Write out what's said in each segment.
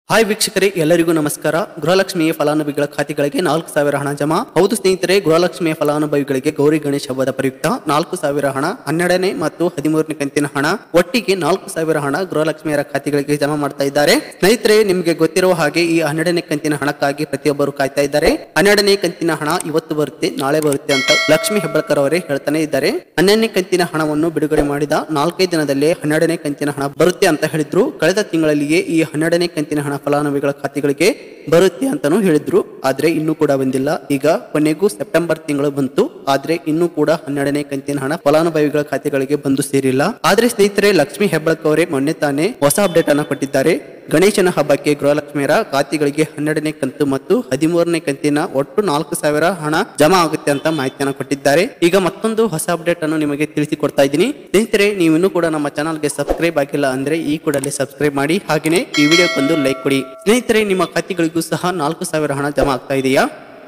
Hi ವೀಕ್ಷಕರೇ, ಎಲ್ಲರಿಗೂ ನಮಸ್ಕಾರ. ಗೃಹಲಕ್ಷ್ಮಿಯ ಫಲಾನುಭವಿಗಳ ಖಾತೆಗಳಿಗೆ 4,000 ಹಣ ಜಮಾ. ಹೌದು ಸ್ನೇಹಿತರೆ, ಗೃಹಲಕ್ಷ್ಮಿಯ ಫಲಾನುಭವಿಗಳಿಗೆ ಗೌರಿ ಗಣೇಶ ಹಬ್ಬದ ಪ್ರಯುಕ್ತ 4,000 ಹಣ, 12ನೇ ಮತ್ತು 13ನೇ ಕಂತಿನ ಹಣ ಒಟ್ಟಿಗೆ 4,000 ಹಣ ಗೃಹಲಕ್ಷ್ಮಿಯರ ಖಾತೆಗಳಿಗೆ ಜಮಾ ಮಾಡ್ತಾ ಇದ್ದಾರೆ. ಸ್ನೇಹಿತರೆ, ನಿಮಗೆ ಗೊತ್ತಿರುವ ಹಾಗೆ ಈ 12ನೇ ಕಂತಿನ ಹಣಕ್ಕಾಗಿ ಪ್ರತಿಯೊಬ್ಬರು ಕಾಯ್ತಾ ಇದ್ದಾರೆ. 12ನೇ ಕಂತಿನ ಹಣ ಇವತ್ತು ಬರುತ್ತೆ, ನಾಳೆ ಬರುತ್ತೆ ಅಂತ ಲಕ್ಷ್ಮಿ ಹೆಬ್ಬಾಳ್ಕರ್ ಅವರೇ ಹೇಳ್ತಾನೆ ಇದ್ದಾರೆ. 12ನೇ ಕಂತಿನ ಹಣವನ್ನು ಬಿಡುಗಡೆ ಮಾಡಿದ 4 ದಿನದಲ್ಲೇ 12ನೇ ಕಂತಿನ ಹಣ ಬರುತ್ತೆ ಅಂತ ಹೇಳಿದ್ರು. ಕಳೆದ ತಿಂಗಳಲ್ಲಿಯೇ ಈ 12ನೇ ಕಂತಿನ ಹಣ ಫಲಾನುಭವಿಗಳ ಖಾತೆಗಳಿಗೆ ಬರುತ್ತೆ ಅಂತಾನೂ ಹೇಳಿದ್ರು. ಆದ್ರೆ ಇನ್ನೂ ಕೂಡ ಬಂದಿಲ್ಲ. ಈಗ ಕೊನೆಗೂ ಸೆಪ್ಟೆಂಬರ್ ತಿಂಗಳು ಬಂತು, ಆದ್ರೆ ಇನ್ನೂ ಕೂಡ 12ನೇ ಕಂತಿನ ಹಣ ಫಲಾನುಭವಿಗಳ ಖಾತೆಗಳಿಗೆ ಬಂದು ಸೇರಿಲ್ಲ. ಆದ್ರೆ ಸ್ನೇಹಿತರೆ, ಲಕ್ಷ್ಮಿ ಹೆಬ್ಬಾಳ್ಕರ್ ಅವರೇ ಮೊನ್ನೆ ತಾನೇ ಹೊಸ ಅಪ್ಡೇಟ್ ಅನ್ನ ಕೊಟ್ಟಿದ್ದಾರೆ. ಗಣೇಶನ ಹಬ್ಬಕ್ಕೆ ಗೃಹಲಕ್ಷ್ಮಿಯರ ಖಾತೆಗಳಿಗೆ 12ನೇ ಕಂತು ಮತ್ತು 13ನೇ ಕಂತಿನ ಒಟ್ಟು 4,000 ಹಣ ಜಮಾ ಆಗುತ್ತೆ ಅಂತ ಮಾಹಿತಿಯನ್ನು ಕೊಟ್ಟಿದ್ದಾರೆ. ಈಗ ಮತ್ತೊಂದು ಹೊಸ ಅಪ್ಡೇಟ್ ಅನ್ನು ನಿಮಗೆ ತಿಳಿಸಿಕೊಡ್ತಾ ಇದ್ದೀನಿ. ಸ್ನೇಹಿತರೆ, ನೀವು ಇನ್ನೂ ಕೂಡ ನಮ್ಮ ಚಾನಲ್ಗೆ ಸಬ್ಸ್ಕ್ರೈಬ್ ಆಗಿಲ್ಲ ಅಂದ್ರೆ ಈ ಕೂಡಲೇ ಸಬ್ಸ್ಕ್ರೈಬ್ ಮಾಡಿ, ಹಾಗೆಯೇ ಈ ವಿಡಿಯೋಕ್ಕೊಂದು ಲೈಕ್ ಕೊಡಿ. ಸ್ನೇಹಿತರೆ, ನಿಮ್ಮ ಖಾತೆಗಳಿಗೂ ಸಹ 4,000 ಹಣ ಜಮಾ ಆಗ್ತಾ ಇದೆಯಾ?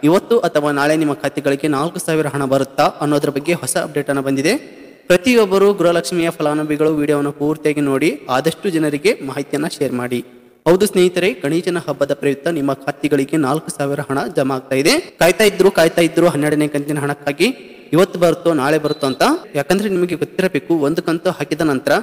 ಇವತ್ತು ಅಥವಾ ನಾಳೆ ನಿಮ್ಮ ಖಾತೆಗಳಿಗೆ 4,000 ಹಣ ಬರುತ್ತಾ ಅನ್ನೋದ್ರ ಬಗ್ಗೆ ಹೊಸ ಅಪ್ಡೇಟ್ ಅನ್ನು ಬಂದಿದೆ. ಪ್ರತಿಯೊಬ್ಬರು ಗೃಹಲಕ್ಷ್ಮಿಯ ಫಲಾನುಭವಿಗಳು ವಿಡಿಯೋವನ್ನು ಪೂರ್ತಿಯಾಗಿ ನೋಡಿ ಆದಷ್ಟು ಜನರಿಗೆ ಮಾಹಿತಿಯನ್ನ ಶೇರ್ ಮಾಡಿ. ಹೌದು ಸ್ನೇಹಿತರೆ, ಗಣೇಶನ ಹಬ್ಬದ ಪ್ರಯುಕ್ತ ನಿಮ್ಮ ಖಾತೆಗಳಿಗೆ 4,000 ಹಣ ಜಮಾ ಆಗ್ತಾ ಇದೆ. ಕಾಯ್ತಾ ಇದ್ರು 12ನೇ ಕಂತಿನ ಹಣಕ್ಕಾಗಿ ಇವತ್ತು ಬರುತ್ತೋ ನಾಳೆ ಬರುತ್ತೋ ಅಂತ. ಯಾಕಂದ್ರೆ ನಿಮಗೆ ಗೊತ್ತಿರಬೇಕು, ಒಂದು ಕಂತು ಹಾಕಿದ ನಂತರ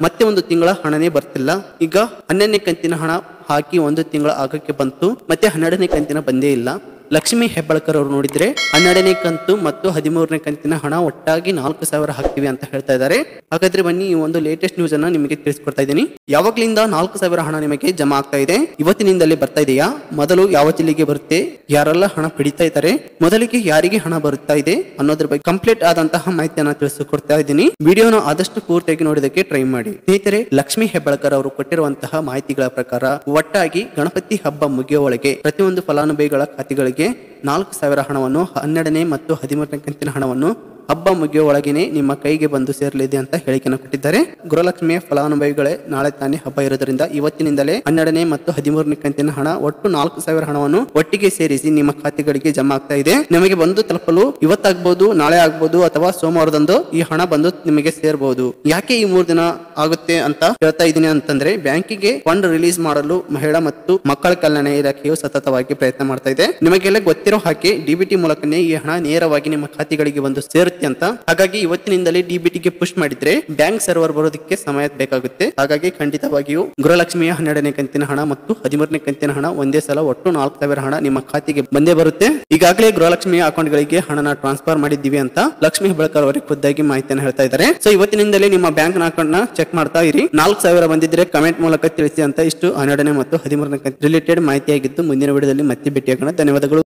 ಮತ್ತೆ ಒಂದು ತಿಂಗಳ ಹಣನೇ ಬರ್ತಿಲ್ಲ. ಈಗ 12ನೇ ಕಂತಿನ ಹಣ ಹಾಕಿ ಒಂದು ತಿಂಗಳ ಆಗಕ್ಕೆ ಬಂತು, ಮತ್ತೆ 12ನೇ ಕಂತಿನ ಬಂದೇ ಇಲ್ಲ. ಲಕ್ಷ್ಮಿ ಹೆಬ್ಬಾಳ್ಕರ್ ಅವರು ನೋಡಿದ್ರೆ 12ನೇ ಕಂತು ಮತ್ತು 13ನೇ ಕಂತಿನ ಹಣ ಒಟ್ಟಾಗಿ 4,000 ಹಾಕ್ತಿವಿ ಅಂತ ಹೇಳ್ತಾ ಇದ್ದಾರೆ. ಹಾಗಾದ್ರೆ ಬನ್ನಿ, ಈ ಒಂದು ಲೇಟೆಸ್ಟ್ ನ್ಯೂಸ್ ಅನ್ನ ನಿಮಗೆ ತಿಳಿಸ್ಕೊಡ್ತಾ ಇದ್ದೀನಿ. ಯಾವಾಗ್ಲಿಂದ 4,000 ಹಣ ನಿಮಗೆ ಜಮಾ ಆಗ್ತಾ ಇದೆ? ಇವತ್ತಿನಿಂದಲೇ ಬರ್ತಾ ಇದೆಯಾ? ಮೊದಲು ಯಾವ ಜಿಲ್ಲೆಗೆ ಬರುತ್ತೆ, ಯಾರೆಲ್ಲ ಹಣ ಪಡಿತಾ ಇದ್ದಾರೆ, ಮೊದಲಿಗೆ ಯಾರಿಗೆ ಹಣ ಬರುತ್ತಾ ಇದೆ ಅನ್ನೋದ್ರ ಬಗ್ಗೆ ಕಂಪ್ಲೀಟ್ ಆದಂತಹ ಮಾಹಿತಿಯನ್ನ ತಿಳಿಸಿಕೊಡ್ತಾ ಇದ್ದೀನಿ. ವಿಡಿಯೋನ ಆದಷ್ಟು ಪೂರ್ತಿಯಾಗಿ ನೋಡೋದಕ್ಕೆ ಟ್ರೈ ಮಾಡಿ. ಸ್ನೇಹಿತರೆ, ಲಕ್ಷ್ಮಿ ಹೆಬ್ಬಾಳ್ಕರ್ ಅವರು ಕೊಟ್ಟಿರುವಂತಹ ಮಾಹಿತಿಗಳ ಪ್ರಕಾರ ಒಟ್ಟಾಗಿ ಗಣಪತಿ ಹಬ್ಬ ಮುಗಿಯುವ ಒಳಗೆ ಪ್ರತಿಯೊಂದು ಫಲಾನುಭವಿಗಳ ಖಾತೆಗಳಿಗೆ 4,000 ಹಣವನ್ನು, 12ನೇ ಮತ್ತು 13ನೇ ಕಂತಿನ ಹಣವನ್ನು ಹಬ್ಬ ಮುಗಿಯುವ ಒಳಗೇನೆ ನಿಮ್ಮ ಕೈಗೆ ಬಂದು ಸೇರಲಿದೆ ಅಂತ ಹೇಳಿಕೆಯನ್ನು ಕೊಟ್ಟಿದ್ದಾರೆ. ಗೃಹಲಕ್ಷ್ಮಿಯ ಫಲಾನುಭವಿಗಳೇ ನಾಳೆ ತಾನೇ ಹಬ್ಬ ಇರೋದ್ರಿಂದ ಇವತ್ತಿನಿಂದಲೇ 12ನೇ ಮತ್ತು 13ನೇ ಕಂತಿನ ಹಣ ಒಟ್ಟು 4,000 ಹಣವನ್ನು ಒಟ್ಟಿಗೆ ಸೇರಿಸಿ ನಿಮ್ಮ ಖಾತೆಗಳಿಗೆ ಜಮಾ ಆಗ್ತಾ ಇದೆ. ನಿಮಗೆ ಬಂದು ತಲುಪಲು ಇವತ್ತಾಗಬಹುದು, ನಾಳೆ ಆಗ್ಬಹುದು ಅಥವಾ ಸೋಮವಾರದಂದು ಈ ಹಣ ಬಂದು ನಿಮಗೆ ಸೇರಬಹುದು. ಯಾಕೆ ಈ 3 ದಿನ ಆಗುತ್ತೆ ಅಂತ ಹೇಳ್ತಾ ಇದ್ದೀನಿ ಅಂತಂದ್ರೆ, ಬ್ಯಾಂಕಿಗೆ ಫಂಡ್ ರಿಲೀಸ್ ಮಾಡಲು ಮಹಿಳಾ ಮತ್ತು ಮಕ್ಕಳ ಕಲ್ಯಾಣ ಇಲಾಖೆಯು ಸತತವಾಗಿ ಪ್ರಯತ್ನ ಮಾಡ್ತಾ ಇದೆ. ನಿಮಗೆಲ್ಲ ಗೊತ್ತಿರೋ ಹಾಗೆ ಡಿಬಿಟಿ ಮೂಲಕನೇ ಈ ಹಣ ನೇರವಾಗಿ ನಿಮ್ಮ ಖಾತೆಗಳಿಗೆ ಬಂದು ಸೇರುತ್ತೆ ಅಂತ. ಹಾಗಾಗಿ ಇವತ್ತಿನಿಂದಲೇ ಡಿಬಿಟಿಗೆ ಪುಷ್ ಮಾಡಿದ್ರೆ ಬ್ಯಾಂಕ್ ಸರ್ವರ್ ಬರೋದಕ್ಕೆ ಸಮಯ ಬೇಕಾಗುತ್ತೆ. ಹಾಗಾಗಿ ಖಂಡಿತವಾಗಿಯೂ ಗೃಹಲಕ್ಷ್ಮಿಯ 12ನೇ ಕಂತಿನ ಹಣ ಮತ್ತು 13ನೇ ಕಂತಿನ ಹಣ ಒಂದೇ ಸಲ ಒಟ್ಟು 4,000 ಹಣ ನಿಮ್ಮ ಖಾತೆಗೆ ಬಂದೇ ಬರುತ್ತೆ. ಈಗಾಗಲೇ ಗೃಹಲಕ್ಷ್ಮಿಯ ಅಕೌಂಟ್ ಗಳಿಗೆ ಹಣನ ಟ್ರಾನ್ಸ್ಫರ್ ಮಾಡಿದ್ದೀವಿ ಅಂತ ಲಕ್ಷ್ಮಿ ಹೆಬ್ಬಾಳ್ಕರ್ ಅವರಿಗೆ ಖುದ್ದಾಗಿ ಮಾಹಿತಿಯನ್ನು ಹೇಳ್ತಾ ಇದ್ದಾರೆ. ಸೊ ಇವತ್ತಿನಿಂದಲೇ ನಿಮ್ಮ ಬ್ಯಾಂಕ್ ಅಕೌಂಟ್ ನ ಚೆಕ್ ಮಾಡ್ತಾ ಇರಿ. 4,000 ಬಂದಿದ್ರೆ ಕಮೆಂಟ್ ಮೂಲಕ ತಿಳಿಸಿ ಅಂತ. ಇಷ್ಟು 12ನೇ ಮತ್ತು 13ನೇ ಕಂತು ರಿಲೇಟೆಡ್ ಮಾಹಿತಿ ಆಗಿದ್ದು. ಮುಂದಿನ ವಿಡಿಯೋದಲ್ಲಿ ಮತ್ತೆ ಭೇಟಿಯಾಗೋಣ. ಧನ್ಯವಾದಗಳು.